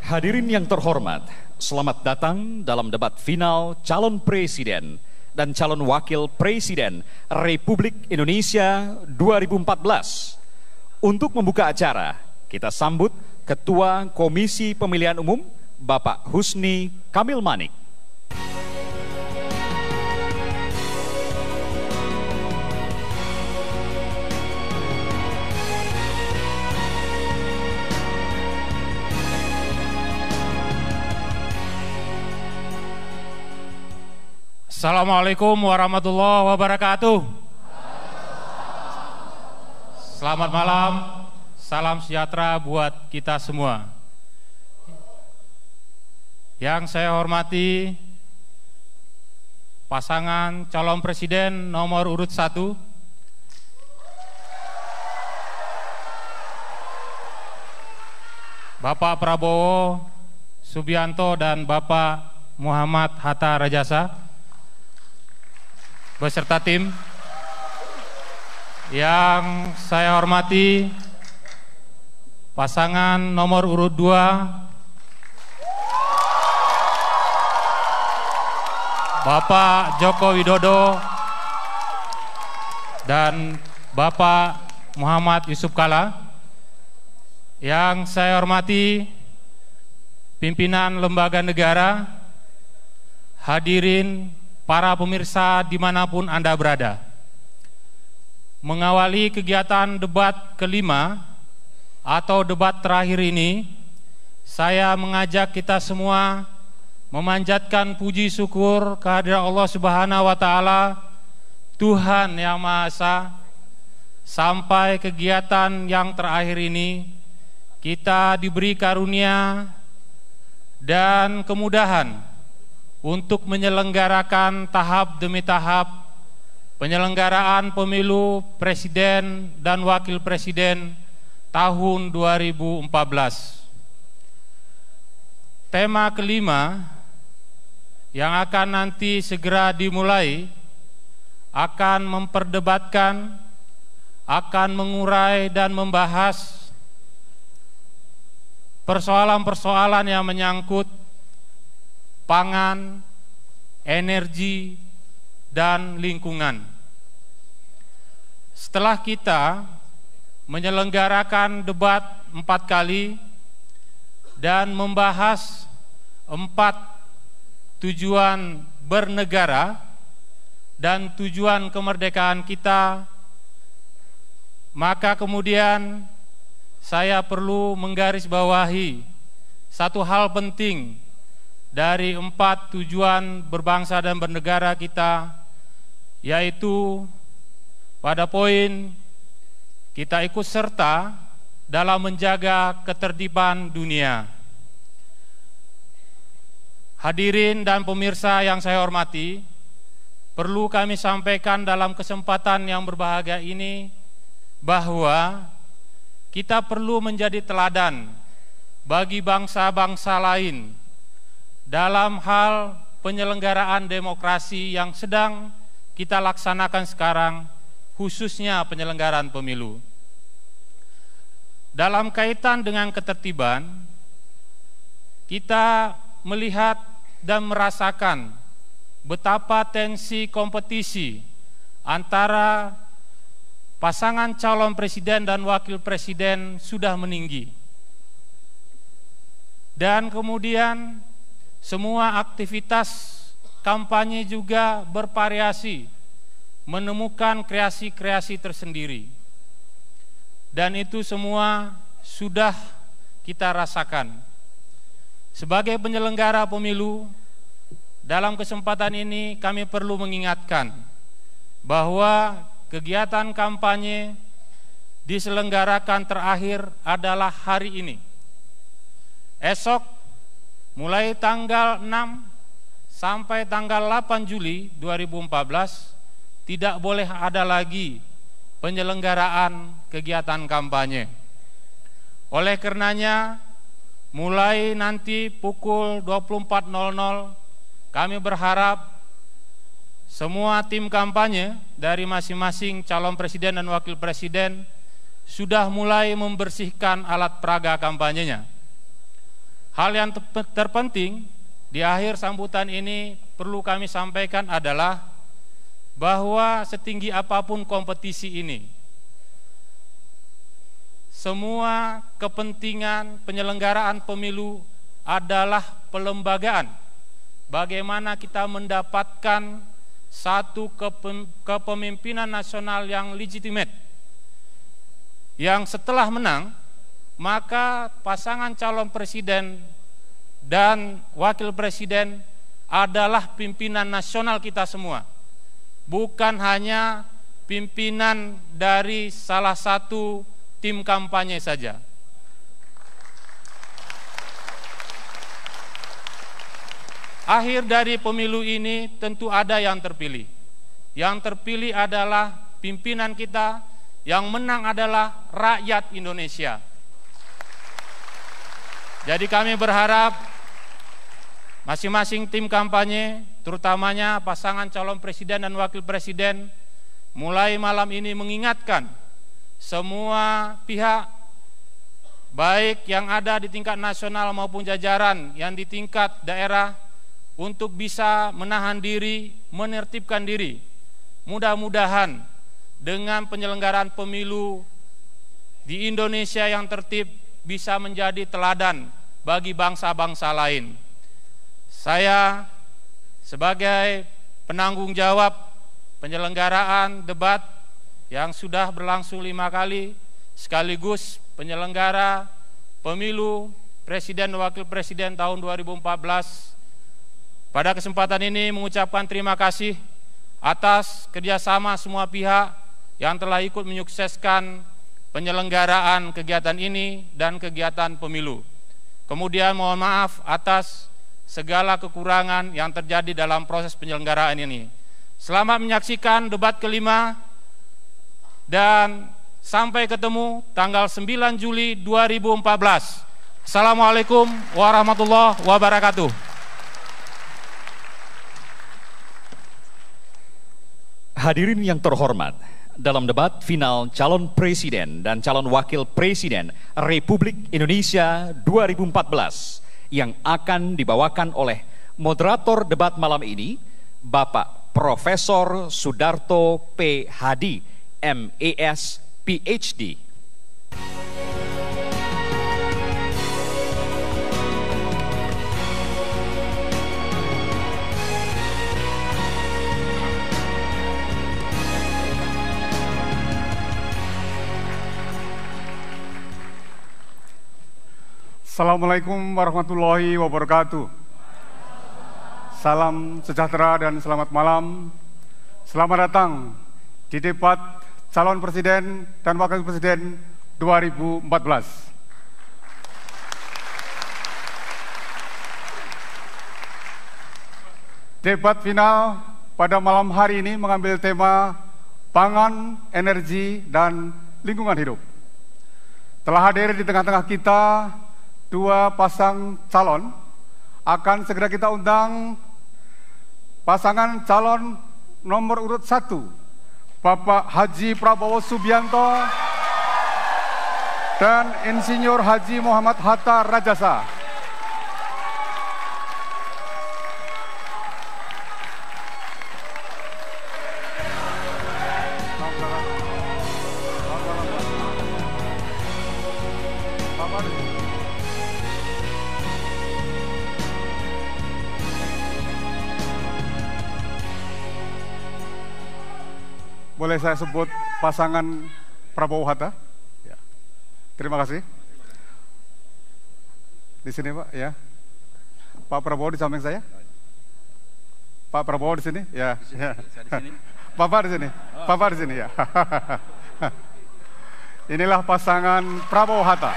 Hadirin yang terhormat, selamat datang dalam debat final calon presiden dan calon wakil presiden Republik Indonesia 2014. Untuk membuka acara, kita sambut Ketua Komisi Pemilihan Umum, Bapak Husni Kamil Manik. Assalamualaikum warahmatullahi wabarakatuh. Selamat malam, salam sejahtera buat kita semua. Yang saya hormati pasangan calon presiden nomor urut 1, Bapak Prabowo Subianto dan Bapak Muhammad Hatta Rajasa beserta tim. Yang saya hormati pasangan nomor urut 2, Bapak Joko Widodo dan Bapak Muhammad Yusuf Kalla. Yang saya hormati pimpinan lembaga negara, hadirin para pemirsa dimanapun Anda berada. Mengawali kegiatan debat kelima atau debat terakhir ini, saya mengajak kita semua memanjatkan puji syukur kehadirat Allah Subhanahu wa Ta'ala, Tuhan Yang Maha Esa. Sampai kegiatan yang terakhir ini kita diberi karunia dan kemudahan untuk menyelenggarakan tahap demi tahap penyelenggaraan pemilu presiden dan wakil presiden tahun 2014. Tema kelima yang akan nanti segera dimulai akan memperdebatkan, akan mengurai dan membahas persoalan-persoalan yang menyangkut pangan, energi, dan lingkungan. Setelah kita menyelenggarakan debat 4 kali dan membahas 4 tujuan bernegara dan tujuan kemerdekaan kita, maka kemudian saya perlu menggarisbawahi satu hal penting dari 4 tujuan berbangsa dan bernegara kita, yaitu pada poin kita ikut serta dalam menjaga ketertiban dunia. Hadirin dan pemirsa yang saya hormati, perlu kami sampaikan dalam kesempatan yang berbahagia ini bahwa kita perlu menjadi teladan bagi bangsa-bangsa lain dalam hal penyelenggaraan demokrasi yang sedang kita laksanakan sekarang, khususnya penyelenggaraan pemilu. Dalam kaitan dengan ketertiban, kita melihat dan merasakan betapa tensi kompetisi antara pasangan calon presiden dan wakil presiden sudah meninggi. Dan kemudian semua aktivitas kampanye juga bervariasi, menemukan kreasi-kreasi tersendiri. Dan itu semua sudah kita rasakan. Sebagai penyelenggara pemilu, dalam kesempatan ini kami perlu mengingatkan bahwa kegiatan kampanye diselenggarakan terakhir adalah hari ini. Esok mulai tanggal 6 sampai tanggal 8 Juli 2014 tidak boleh ada lagi penyelenggaraan kegiatan kampanye. Oleh karenanya, mulai nanti pukul 24.00 kami berharap semua tim kampanye dari masing-masing calon presiden dan wakil presiden sudah mulai membersihkan alat peraga kampanyenya. Hal yang terpenting di akhir sambutan ini perlu kami sampaikan adalah bahwa setinggi apapun kompetisi ini, semua kepentingan penyelenggaraan pemilu adalah pelembagaan. Bagaimana kita mendapatkan satu kepemimpinan nasional yang legitimate, yang setelah menang, maka pasangan calon presiden dan wakil presiden adalah pimpinan nasional kita semua, bukan hanya pimpinan dari salah satu tim kampanye saja. Akhir dari pemilu ini tentu ada yang terpilih. Yang terpilih adalah pimpinan kita, yang menang adalah rakyat Indonesia. Jadi kami berharap masing-masing tim kampanye, terutamanya pasangan calon presiden dan wakil presiden, mulai malam ini mengingatkan semua pihak, baik yang ada di tingkat nasional maupun jajaran yang di tingkat daerah, untuk bisa menahan diri, menertibkan diri. Mudah-mudahan dengan penyelenggaraan pemilu di Indonesia yang tertib bisa menjadi teladan bagi bangsa-bangsa lain. Saya sebagai penanggung jawab penyelenggaraan debat yang sudah berlangsung 5 kali, sekaligus penyelenggara pemilu presiden dan wakil presiden tahun 2014, pada kesempatan ini mengucapkan terima kasih atas kerjasama semua pihak yang telah ikut menyukseskan penyelenggaraan kegiatan ini dan kegiatan pemilu. Kemudian mohon maaf atas segala kekurangan yang terjadi dalam proses penyelenggaraan ini. Selamat menyaksikan debat kelima dan sampai ketemu tanggal 9 Juli 2014. Assalamualaikum warahmatullahi wabarakatuh. Hadirin yang terhormat, dalam debat final calon presiden dan calon wakil presiden Republik Indonesia 2014 yang akan dibawakan oleh moderator debat malam ini, Bapak Profesor Sudarto P. Hadi, MES, PhD. Assalamualaikum warahmatullahi wabarakatuh. Salam sejahtera dan selamat malam. Selamat datang di debat calon presiden dan wakil presiden 2014. Debat final pada malam hari ini mengambil tema pangan, energi, dan lingkungan hidup. Telah hadir di tengah-tengah kita dua pasang calon. Akan segera kita undang pasangan calon nomor urut 1, Bapak Haji Prabowo Subianto dan Insinyur Haji Muhammad Hatta Rajasa. Boleh saya sebut pasangan Prabowo Hatta? Ya. Terima kasih. Di sini Pak, ya. Pak Prabowo di samping saya. Pak Prabowo di sini, ya. Di sini. Bapak di sini, Bapak di sini, ya. Inilah pasangan Prabowo Hatta.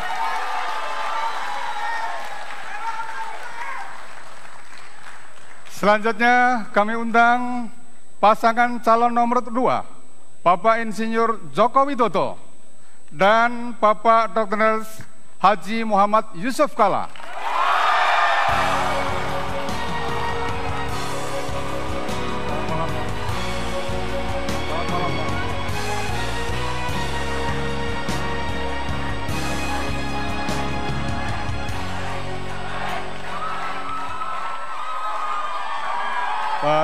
Selanjutnya kami undang pasangan calon nomor 2, Bapak Insinyur Joko Widodo dan Bapak Dr. Haji Muhammad Yusuf Kalla.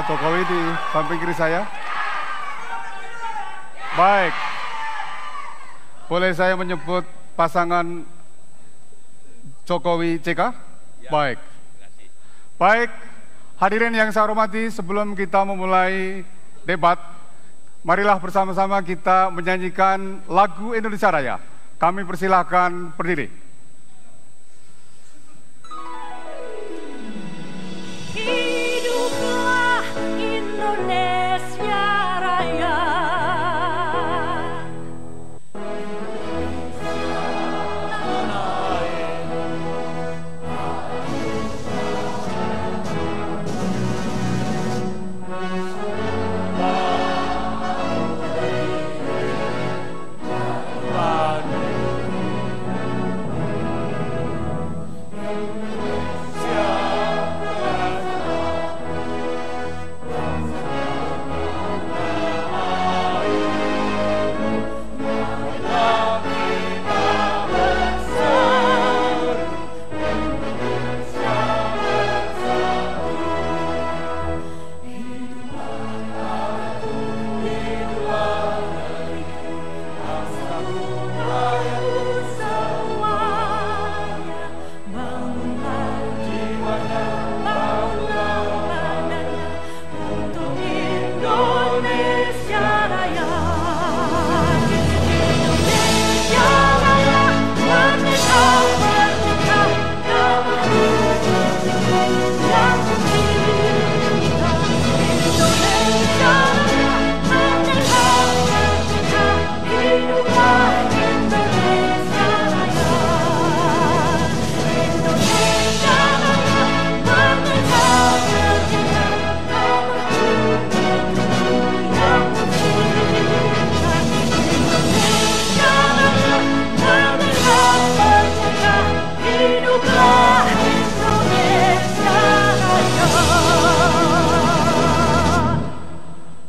Pak Jokowi di samping kiri saya. Baik. Boleh saya menyebut pasangan Jokowi JK? Ya. Baik. Baik, hadirin yang saya hormati, sebelum kita memulai debat, marilah bersama-sama kita menyanyikan lagu Indonesia Raya. Kami persilahkan berdiri. Hiduplah Indonesia Raya.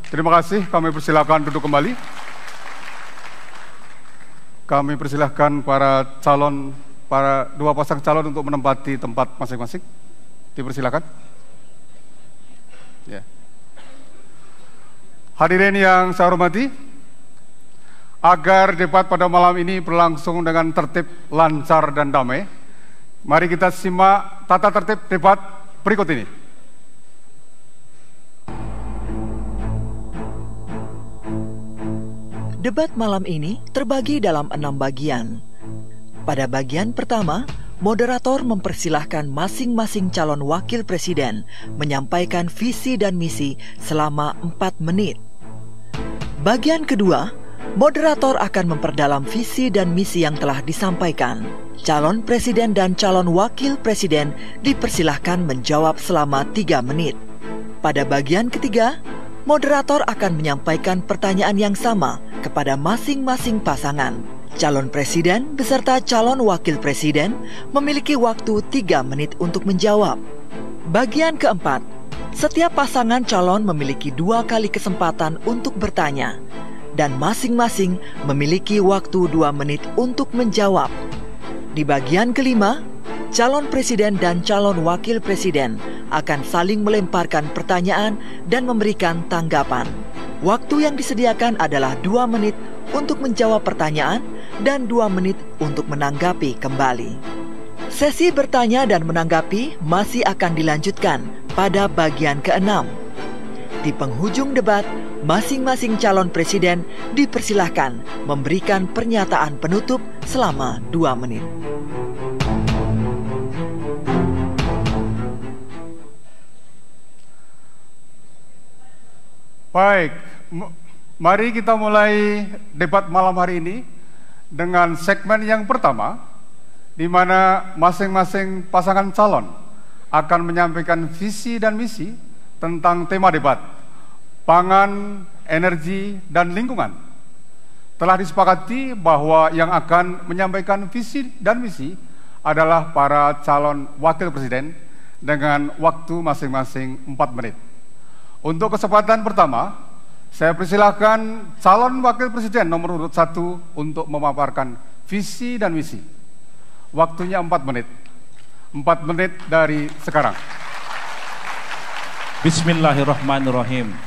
Terima kasih, kami persilahkan duduk kembali. Kami persilahkan para dua pasang calon untuk menempati tempat masing-masing. Dipersilakan. Ya. Hadirin yang saya hormati, agar debat pada malam ini berlangsung dengan tertib, lancar, dan damai, mari kita simak tata tertib debat berikut ini. Debat malam ini terbagi dalam 6 bagian. Pada bagian pertama, moderator mempersilahkan masing-masing calon wakil presiden menyampaikan visi dan misi selama 4 menit. Bagian kedua, moderator akan memperdalam visi dan misi yang telah disampaikan. Calon presiden dan calon wakil presiden dipersilahkan menjawab selama 3 menit. Pada bagian ketiga, moderator akan menyampaikan pertanyaan yang sama kepada masing-masing pasangan. Calon presiden beserta calon wakil presiden memiliki waktu 3 menit untuk menjawab. Bagian keempat, setiap pasangan calon memiliki 2 kali kesempatan untuk bertanya, dan masing-masing memiliki waktu 2 menit untuk menjawab. Di bagian kelima, calon presiden dan calon wakil presiden akan saling melemparkan pertanyaan dan memberikan tanggapan. Waktu yang disediakan adalah 2 menit untuk menjawab pertanyaan dan 2 menit untuk menanggapi kembali. Sesi bertanya dan menanggapi masih akan dilanjutkan pada bagian ke-6. Di penghujung debat, masing-masing calon presiden dipersilahkan memberikan pernyataan penutup selama 2 menit. Baik, mari kita mulai debat malam hari ini dengan segmen yang pertama, di mana masing-masing pasangan calon akan menyampaikan visi dan misi tentang tema debat, pangan, energi, dan lingkungan. Telah disepakati bahwa yang akan menyampaikan visi dan misi adalah para calon wakil presiden dengan waktu masing-masing 4 menit. Untuk kesempatan pertama, saya persilahkan calon wakil presiden nomor urut 1 untuk memaparkan visi dan misi. Waktunya 4 menit. 4 menit dari sekarang. Bismillahirrahmanirrahim.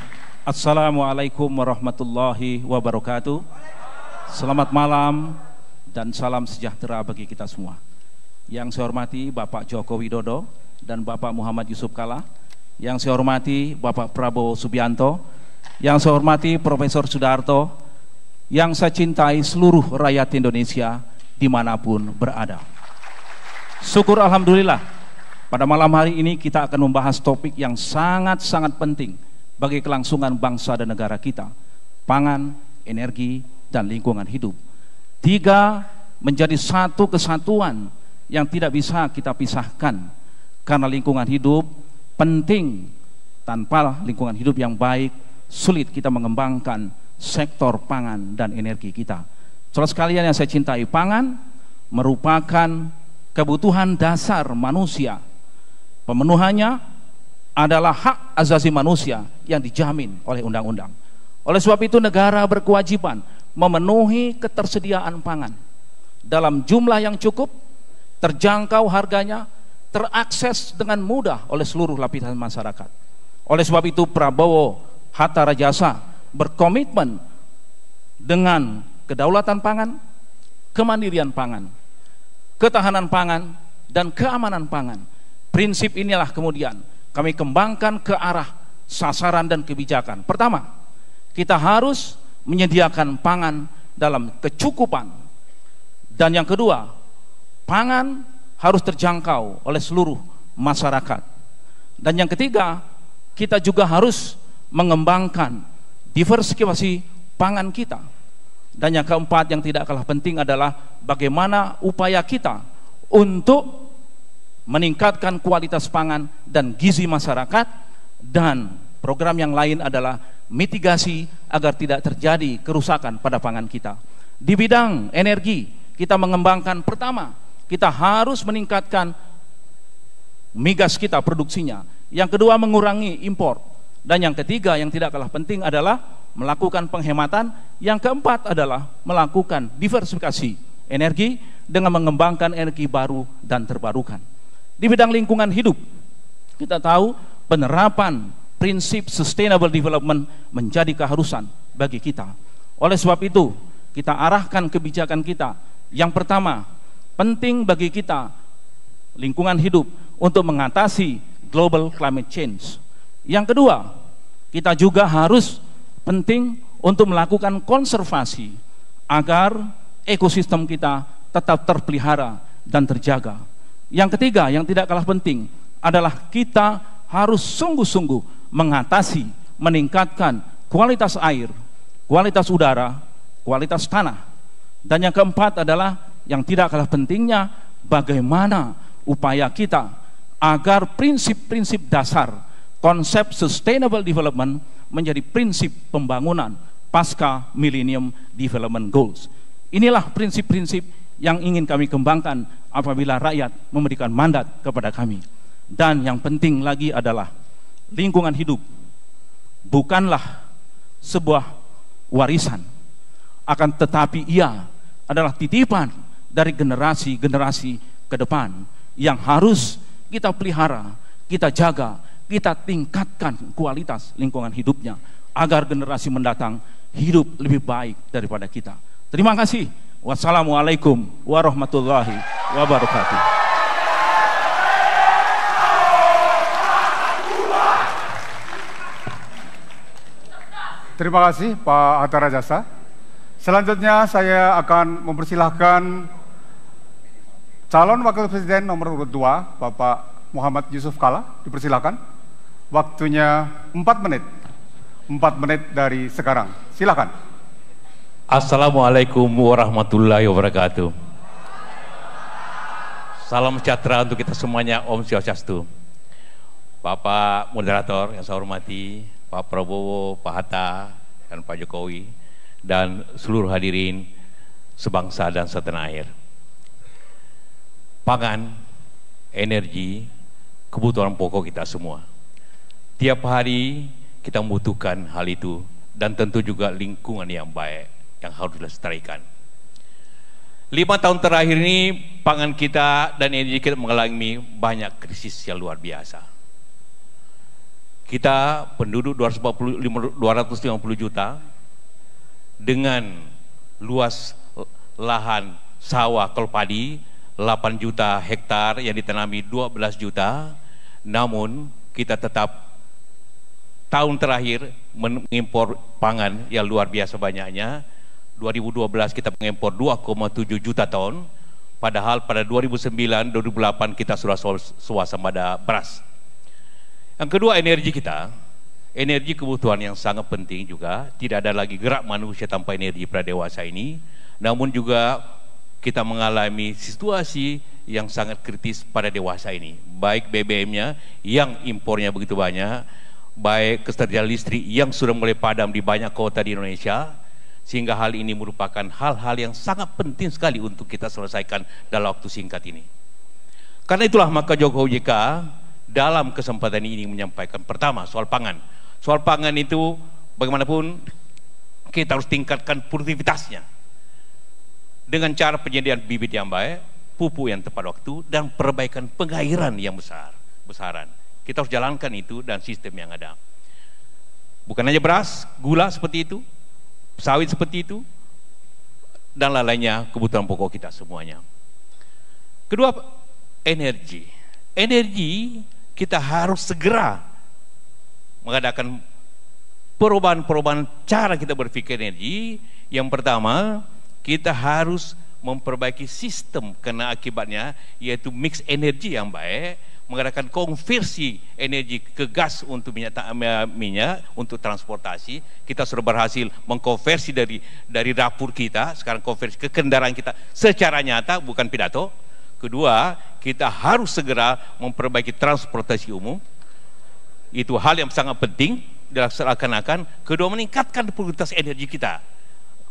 Assalamualaikum warahmatullahi wabarakatuh. Selamat malam dan salam sejahtera bagi kita semua. Yang saya hormati Bapak Joko Widodo dan Bapak Muhammad Yusuf Kalla. Yang saya hormati Bapak Prabowo Subianto. Yang saya hormati Profesor Sudarto. Yang saya cintai seluruh rakyat Indonesia dimanapun berada. Syukur alhamdulillah, pada malam hari ini kita akan membahas topik yang sangat-sangat penting bagi kelangsungan bangsa dan negara kita. Pangan, energi, dan lingkungan hidup. Tiga menjadi satu kesatuan yang tidak bisa kita pisahkan. Karena lingkungan hidup penting. Tanpa lingkungan hidup yang baik, sulit kita mengembangkan sektor pangan dan energi kita. Saudara sekalian yang saya cintai, pangan merupakan kebutuhan dasar manusia. Pemenuhannya adalah hak asasi manusia yang dijamin oleh undang-undang. Oleh sebab itu negara berkewajiban memenuhi ketersediaan pangan dalam jumlah yang cukup, terjangkau harganya, terakses dengan mudah oleh seluruh lapisan masyarakat. Oleh sebab itu Prabowo Hatta Rajasa berkomitmen dengan kedaulatan pangan, kemandirian pangan, ketahanan pangan, dan keamanan pangan. Prinsip inilah kemudian kami kembangkan ke arah sasaran dan kebijakan. Pertama, kita harus menyediakan pangan dalam kecukupan. Dan yang kedua, pangan harus terjangkau oleh seluruh masyarakat. Dan yang ketiga, kita juga harus mengembangkan diversifikasi pangan kita. Dan yang keempat yang tidak kalah penting adalah bagaimana upaya kita untuk meningkatkan kualitas pangan dan gizi masyarakat, dan program yang lain adalah mitigasi agar tidak terjadi kerusakan pada pangan kita. Di bidang energi kita mengembangkan, pertama kita harus meningkatkan migas kita produksinya, yang kedua mengurangi impor, dan yang ketiga yang tidak kalah penting adalah melakukan penghematan, yang keempat adalah melakukan diversifikasi energi dengan mengembangkan energi baru dan terbarukan. Di bidang lingkungan hidup, kita tahu penerapan prinsip sustainable development menjadi keharusan bagi kita. Oleh sebab itu, kita arahkan kebijakan kita. Yang pertama, penting bagi kita lingkungan hidup untuk mengatasi global climate change. Yang kedua, kita juga harus penting untuk melakukan konservasi agar ekosistem kita tetap terpelihara dan terjaga. Yang ketiga, yang tidak kalah penting adalah kita harus sungguh-sungguh mengatasi, meningkatkan kualitas air, kualitas udara, kualitas tanah. Dan yang keempat adalah yang tidak kalah pentingnya, bagaimana upaya kita agar prinsip-prinsip dasar konsep sustainable development menjadi prinsip pembangunan pasca Millennium Development Goals. Inilah prinsip-prinsip yang ingin kami kembangkan apabila rakyat memberikan mandat kepada kami. Dan yang penting lagi adalah lingkungan hidup bukanlah sebuah warisan, akan tetapi ia adalah titipan dari generasi-generasi ke depan yang harus kita pelihara, kita jaga, kita tingkatkan kualitas lingkungan hidupnya agar generasi mendatang hidup lebih baik daripada kita. Terima kasih. Wassalamualaikum warahmatullahi wabarakatuh. Terima kasih Pak Hatta Rajasa. Selanjutnya saya akan mempersilahkan calon wakil presiden nomor urut 2 Bapak Muhammad Yusuf Kalla. Dipersilakan. Waktunya 4 menit. 4 menit dari sekarang. Silakan. Assalamualaikum warahmatullahi wabarakatuh. Salam sejahtera untuk kita semuanya. Om Swastiastu. Bapak moderator yang saya hormati, Pak Prabowo, Pak Hatta, dan Pak Jokowi, dan seluruh hadirin sebangsa dan setanah air. Pangan, energi, kebutuhan pokok kita semua. Tiap hari kita membutuhkan hal itu, dan tentu juga lingkungan yang baik yang harus dilestarikan. 5 tahun terakhir ini pangan kita dan energi kita mengalami banyak krisis yang luar biasa. Kita penduduk 250 juta dengan luas lahan sawah kalau padi 8 juta hektar yang ditanami 12 juta. Namun kita tetap tahun terakhir mengimpor pangan yang luar biasa banyaknya. 2012 kita mengimpor 2,7 juta ton, padahal pada 2009-2008 kita sudah swasembada beras. Yang kedua, energi kita, energi kebutuhan yang sangat penting juga. Tidak ada lagi gerak manusia tanpa energi pada dewasa ini. Namun juga kita mengalami situasi yang sangat kritis pada dewasa ini. Baik BBM-nya yang impornya begitu banyak, baik ketersediaan listrik yang sudah mulai padam di banyak kota di Indonesia, sehingga hal ini merupakan hal-hal yang sangat penting sekali untuk kita selesaikan dalam waktu singkat ini. Karena itulah maka Jokowi JK dalam kesempatan ini menyampaikan pertama soal pangan. Soal pangan itu bagaimanapun kita harus tingkatkan produktivitasnya dengan cara penyediaan bibit yang baik, pupuk yang tepat waktu, dan perbaikan pengairan yang besaran. Kita harus jalankan itu dan sistem yang ada. Bukan hanya beras, gula seperti itu, sawit seperti itu, dan lainnya kebutuhan pokok kita semuanya. Kedua, energi. Energi kita harus segera mengadakan perubahan-perubahan cara kita berpikir energi. Yang pertama, kita harus memperbaiki sistem karena akibatnya yaitu mix energi yang baik, mengadakan konversi energi ke gas untuk minyak untuk transportasi. Kita sudah berhasil mengkonversi dari dapur kita, sekarang konversi ke kendaraan kita secara nyata, bukan pidato. Kedua, kita harus segera memperbaiki transportasi umum. Itu hal yang sangat penting dilaksanakan. Kedua, meningkatkan produktivitas energi kita,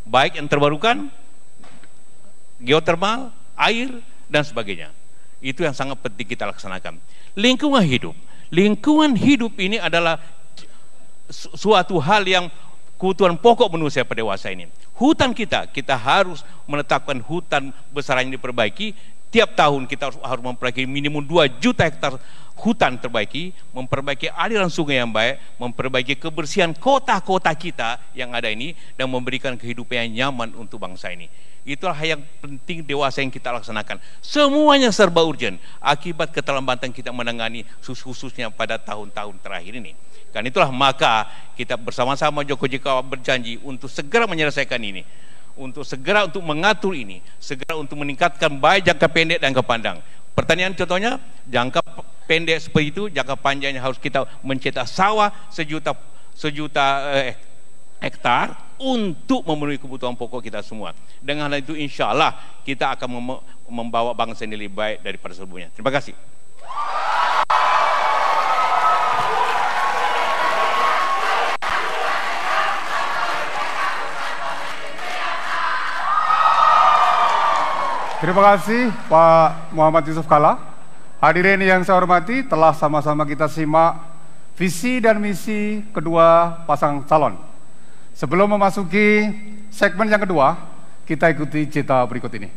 baik yang terbarukan, geotermal, air, dan sebagainya. Itu yang sangat penting kita laksanakan. Lingkungan hidup. Lingkungan hidup ini adalah suatu hal yang kebutuhan pokok manusia pada dewasa ini. Hutan kita harus menetapkan hutan besaran yang diperbaiki. Tiap tahun kita harus memperbaiki minimum 2 juta hektar hutan terbaiki, memperbaiki aliran sungai yang baik, memperbaiki kebersihan kota-kota kita yang ada ini, dan memberikan kehidupan yang nyaman untuk bangsa ini. Itulah yang penting dewasa yang kita laksanakan. Semuanya serba urgent akibat keterlambatan kita menangani khususnya pada tahun-tahun terakhir ini. Karena itulah maka kita bersama-sama Jokowi JK berjanji untuk segera menyelesaikan ini, untuk segera untuk mengatur ini, segera untuk meningkatkan baik jangka pendek dan jangka panjang. Pertanian contohnya jangka pendek seperti itu, jangka panjangnya harus kita mencetak sawah sejuta hektar untuk memenuhi kebutuhan pokok kita semua. Dengan hal itu insya Allah kita akan membawa bangsa ini lebih baik daripada sebelumnya. Terima kasih. Terima kasih Pak Muhammad Yusuf Kalla. Hadirin yang saya hormati, telah sama-sama kita simak visi dan misi kedua pasang calon. Sebelum memasuki segmen yang kedua, kita ikuti cerita berikut ini.